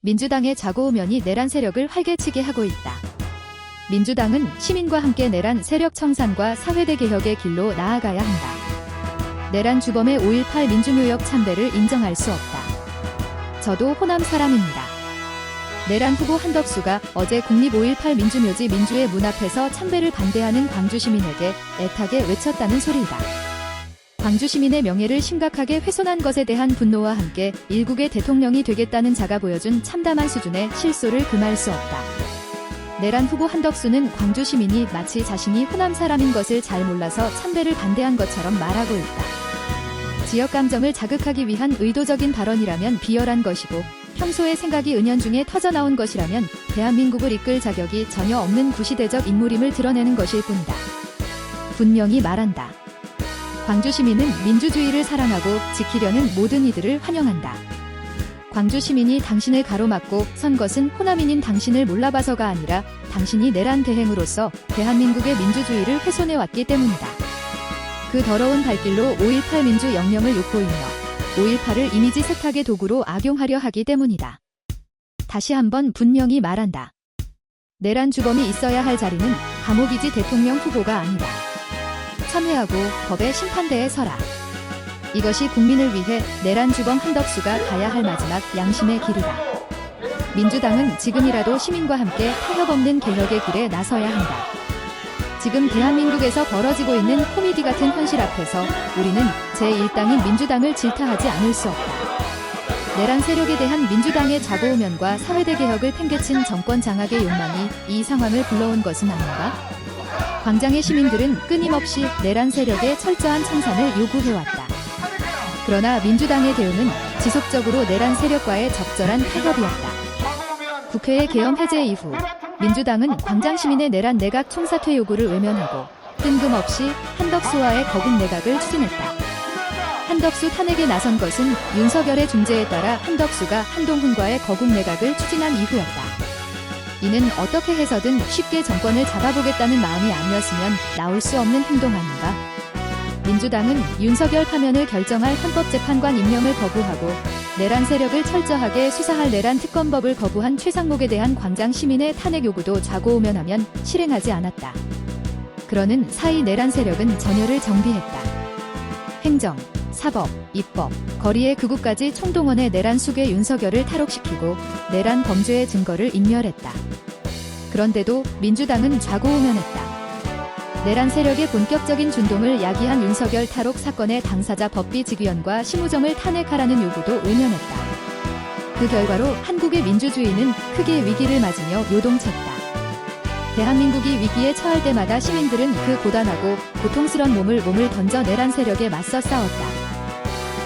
민주당의 좌고우면이 내란 세력을 활개치게 하고 있다. 민주당은 시민과 함께 내란 세력 청산과 사회대 개혁의 길로 나아가야 한다. 내란 주범의 5.18 민주묘역 참배를 인정할 수 없다. 저도 호남 사람입니다. 내란 후보 한덕수가 어제 국립 5.18 민주묘지 민주회 문 앞에서 참배를 반대하는 광주 시민에게 애타게 외쳤다는 소리이다. 광주 시민의 명예를 심각하게 훼손한 것에 대한 분노와 함께 일국의 대통령이 되겠다는 자가 보여준 참담한 수준의 실소를 금할 수 없다. 내란 후보 한덕수는 광주 시민이 마치 자신이 호남 사람인 것을 잘 몰라서 참배를 반대한 것처럼 말하고 있다. 지역 감정을 자극하기 위한 의도적인 발언이라면 비열한 것이고 평소의 생각이 은연중에 터져나온 것이라면 대한민국을 이끌 자격이 전혀 없는 구시대적 인물임을 드러내는 것일 뿐이다. 분명히 말한다. 광주 시민은 민주주의를 사랑하고 지키려는 모든 이들을 환영한다. 광주 시민이 당신을 가로막고 선 것은 호남인인 당신을 몰라봐서가 아니라 당신이 내란 대행으로서 대한민국의 민주주의를 훼손해왔기 때문이다. 그 더러운 발길로 5.18 민주 영령을 욕보이며 5.18을 이미지 세탁의 도구로 악용하려 하기 때문이다. 다시 한번 분명히 말한다. 내란 주범이 있어야 할 자리는 감옥이지 대통령 후보가 아니다. 참회하고 법의 심판대에 서라. 이것이 국민을 위해 내란 주범 한덕수가 가야 할 마지막 양심의 길이다. 민주당은 지금이라도 시민과 함께 타협 없는 개혁의 길에 나서야 한다. 지금 대한민국에서 벌어지고 있는 코미디 같은 현실 앞에서 우리는 제1당인 민주당을 질타하지 않을 수 없다. 내란 세력에 대한 민주당의 좌고우면과 사회대 개혁을 팽개친 정권 장악의 욕망이 이 상황을 불러온 것은 아닌가? 광장의 시민들은 끊임없이 내란 세력의 철저한 청산을 요구해왔다. 그러나 민주당의 대응은 지속적으로 내란 세력과의 적절한 타협이었다. 국회의 계엄 해제 이후 민주당은 광장 시민의 내란 내각 총사퇴 요구를 외면하고 뜬금없이 한덕수와의 거국 내각을 추진했다. 한덕수 탄핵에 나선 것은 윤석열의 중재에 따라 한덕수가 한동훈과의 거국 내각을 추진한 이후였다. 이는 어떻게 해서든 쉽게 정권을 잡아보겠다는 마음이 아니었으면 나올 수 없는 행동 아닌가? 민주당은 윤석열 파면을 결정할 헌법재판관 임명을 거부하고 내란 세력을 철저하게 수사할 내란 특검법을 거부한 최상목에 대한 광장 시민의 탄핵 요구도 좌고우면하면 실행하지 않았다. 그러는 사이 내란 세력은 전열을 정비했다. 행정, 사법, 입법, 거리의 극우까지 총동원해 내란 수괴 윤석열을 탈옥시키고 내란 범죄의 증거를 인멸했다. 그런데도 민주당은 좌고우면했다. 내란 세력의 본격적인 준동을 야기한 윤석열 탈옥 사건의 당사자 법비직위원과 심우정을 탄핵하라는 요구도 외면했다. 그 결과로 한국의 민주주의는 크게 위기를 맞으며 요동쳤다. 대한민국이 위기에 처할 때마다 시민들은 그 고단하고 고통스런 몸을 던져 내란 세력에 맞서 싸웠다.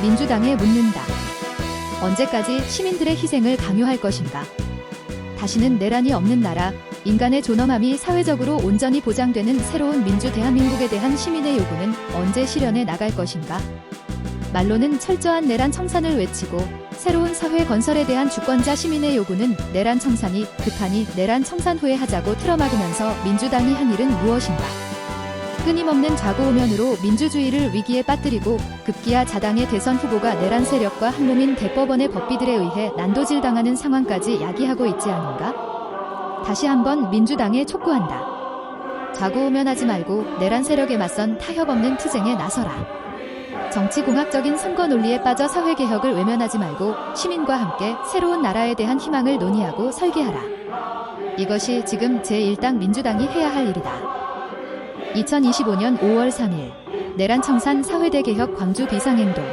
민주당에 묻는다. 언제까지 시민들의 희생을 강요할 것인가? 다시는 내란이 없는 나라, 인간의 존엄함이 사회적으로 온전히 보장되는 새로운 민주 대한민국에 대한 시민의 요구는 언제 실현해 나갈 것인가? 말로는 철저한 내란 청산을 외치고 새로운 사회 건설에 대한 주권자 시민의 요구는 내란 청산이 급하니 내란 청산 후에 하자고 틀어막으면서 민주당이 한 일은 무엇인가? 끊임없는 좌고우면으로 민주주의를 위기에 빠뜨리고 급기야 자당의 대선 후보가 내란 세력과 한몸인 대법원의 법비들에 의해 난도질당하는 상황까지 야기하고 있지 않은가? 다시 한번 민주당에 촉구한다. 좌고우면하지 말고 내란 세력에 맞선 타협 없는 투쟁에 나서라. 정치공학적인 선거 논리에 빠져 사회개혁을 외면하지 말고 시민과 함께 새로운 나라에 대한 희망을 논의하고 설계하라. 이것이 지금 제1당 민주당이 해야 할 일이다. 2025년 5월 3일 내란 청산 사회대 개혁 광주 비상행동